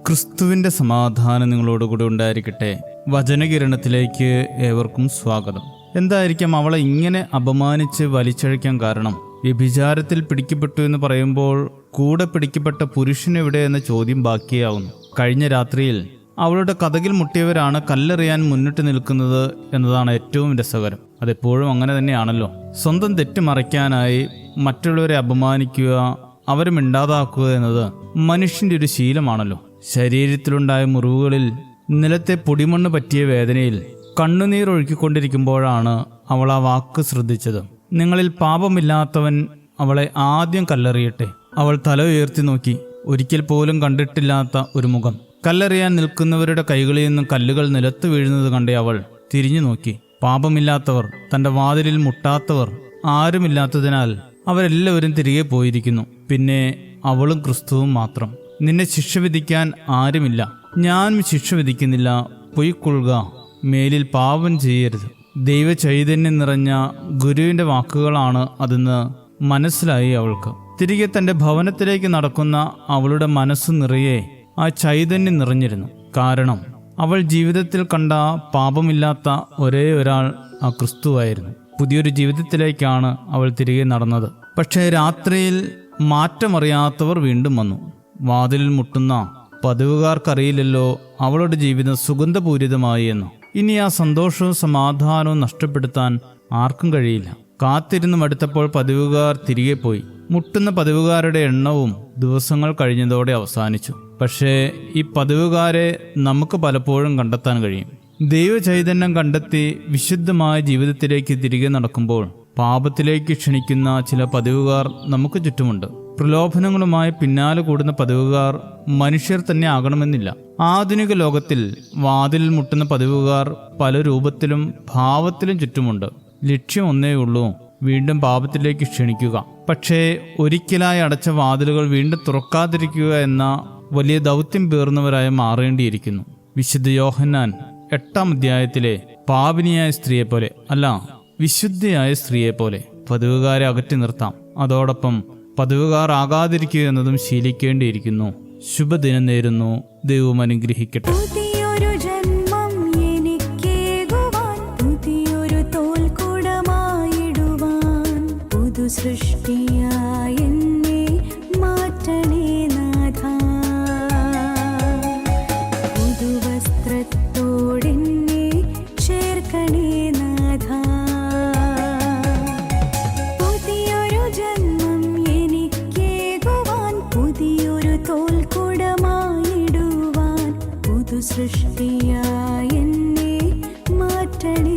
ക്രിസ്തുവിൻ്റെ സമാധാനം നിങ്ങളോടുകൂടി ഉണ്ടായിരിക്കട്ടെ. വചനകിരണത്തിലേക്ക് ഏവർക്കും സ്വാഗതം. എന്തായിരിക്കാം അവളെ ഇങ്ങനെ അപമാനിച്ച് വലിച്ചഴിക്കാൻ കാരണം? വ്യഭിചാരത്തിൽ പിടിക്കപ്പെട്ടു എന്ന് പറയുമ്പോൾ കൂടെ പിടിക്കപ്പെട്ട പുരുഷനെവിടെ എന്ന ചോദ്യം ബാക്കിയാവുന്നു. കഴിഞ്ഞ രാത്രിയിൽ അവളുടെ കതകിൽ മുട്ടിയവരാണ് കല്ലെറിയാൻ മുന്നിട്ട് നിൽക്കുന്നത് എന്നതാണ് ഏറ്റവും രസകരം. അതെപ്പോഴും അങ്ങനെ തന്നെയാണല്ലോ. സ്വന്തം തെറ്റ് മറയ്ക്കാനായി മറ്റുള്ളവരെ അപമാനിക്കുക, അവരെ മിണ്ടാതാക്കുക എന്നത് മനുഷ്യന്റെ ഒരു ശീലമാണല്ലോ. ശരീരത്തിലുണ്ടായ മുറിവുകളിൽ നിലത്തെ പൊടിമണ്ണ് പറ്റിയ വേദനയിൽ കണ്ണുനീർ ഒഴുക്കിക്കൊണ്ടിരിക്കുമ്പോഴാണ് അവൾ ആ വാക്ക് ശ്രദ്ധിച്ചത്. നിങ്ങളിൽ പാപമില്ലാത്തവൻ അവളെ ആദ്യം കല്ലെറിയട്ടെ. അവൾ തല ഉയർത്തി നോക്കി. ഒരിക്കൽ പോലും കണ്ടിട്ടില്ലാത്ത ഒരു മുഖം. കല്ലെറിയാൻ നിൽക്കുന്നവരുടെ കൈകളിൽ നിന്നും കല്ലുകൾ നിലത്ത് വീഴുന്നത് കണ്ടേ അവൾ തിരിഞ്ഞു നോക്കി. പാപമില്ലാത്തവർ, തന്റെ വാതിലിൽ മുട്ടാത്തവർ ആരുമില്ലാത്തതിനാൽ അവരെല്ലാവരും തിരികെ പോയിരിക്കുന്നു. പിന്നെ അവളും ക്രിസ്തുവും മാത്രം. നിന്നെ ശിക്ഷ വിധിക്കാൻ ആരുമില്ല. ഞാനും ശിക്ഷ വിധിക്കുന്നില്ല. പൊയ്ക്കൊള്ളുക, മേലിൽ പാപം ചെയ്യരുത്. ദൈവ ചൈതന്യം നിറഞ്ഞ ഗുരുവിന്റെ വാക്കുകളാണ് അതെന്ന് മനസ്സിലായി അവൾക്ക്. തിരികെ തന്റെ ഭവനത്തിലേക്ക് നടക്കുന്ന അവളുടെ മനസ്സ് നിറയെ ആ ചൈതന്യം നിറഞ്ഞിരുന്നു. കാരണം അവൾ ജീവിതത്തിൽ കണ്ട പാപമില്ലാത്ത ഒരേ ഒരാൾ ആ ക്രിസ്തുവായിരുന്നു. പുതിയൊരു ജീവിതത്തിലേക്കാണ് അവൾ തിരികെ നടന്നത്. പക്ഷേ രാത്രിയിൽ മാറ്റമറിയാത്തവർ വീണ്ടും വന്നു. വാതിലിൽ മുട്ടുന്ന പതിവുകാർക്കറിയില്ലല്ലോ അവളുടെ ജീവിതം സുഗന്ധപൂരിതമായി എന്ന്. ഇനി ആ സന്തോഷവും സമാധാനവും നഷ്ടപ്പെടുത്താൻ ആർക്കും കഴിയില്ല. കാത്തിരുന്ന് മടുത്തപ്പോൾ പതിവുകാർ തിരികെ പോയി. മുട്ടുന്ന പതിവുകാരുടെ എണ്ണവും ദിവസങ്ങൾ കഴിഞ്ഞതോടെ അവസാനിച്ചു. പക്ഷേ ഈ പതിവുകാരെ നമുക്ക് പലപ്പോഴും കണ്ടെത്താൻ കഴിയും. ദൈവചൈതന്യം കണ്ടെത്തി വിശുദ്ധമായ ജീവിതത്തിലേക്ക് തിരികെ നടക്കുമ്പോൾ പാപത്തിലേക്ക് ക്ഷണിക്കുന്ന ചില പതിവുകാർ നമുക്ക് ചുറ്റുമുണ്ട്. പ്രലോഭനങ്ങളുമായി പിന്നാലെ കൂടുന്ന പതിവുകാർ മനുഷ്യർ തന്നെ ആകണമെന്നില്ല. ആധുനിക ലോകത്തിൽ വാതിലിൽ മുട്ടുന്ന പതിവുകാർ പല രൂപത്തിലും ഭാവത്തിലും ചുറ്റുമുണ്ട്. ലക്ഷ്യം ഒന്നേയുള്ളൂ, വീണ്ടും പാപത്തിലേക്ക് ക്ഷണിക്കുക. പക്ഷേ ഒരിക്കലായി അടച്ച വാതിലുകൾ വീണ്ടും തുറക്കാതിരിക്കുക എന്ന വലിയ ദൗത്യം പേർന്നവരായി മാറേണ്ടിയിരിക്കുന്നു. വിശുദ്ധ യോഹന്നാൻ 8-ാം അധ്യായത്തിലെ പാപിനിയായ സ്ത്രീയെപ്പോലെ അല്ല, വിശുദ്ധയായ സ്ത്രീയെപ്പോലെ പതിവുകാരെ അകറ്റി നിർത്താം. അതോടൊപ്പം പതിവുകാർ ആകാതിരിക്കുക എന്നതും ശീലിക്കേണ്ടിയിരിക്കുന്നു. ശുഭദിനം നേരുന്നു. ദൈവം അനുഗ്രഹിക്കട്ടെ. സൃഷ്ടിയായ എന്നെ മാറ്റണേ നാഥ, പുതുവസ്ത്രത്തോടെന്നെ ചേർക്കണേ നാഥ. പുതിയൊരു ജന്മം എനിക്കേകുവാൻ, പുതിയൊരു തോൽക്കുടമായിടുവാൻ, പുതു സൃഷ്ടിയായ എന്നെ മാറ്റണേ.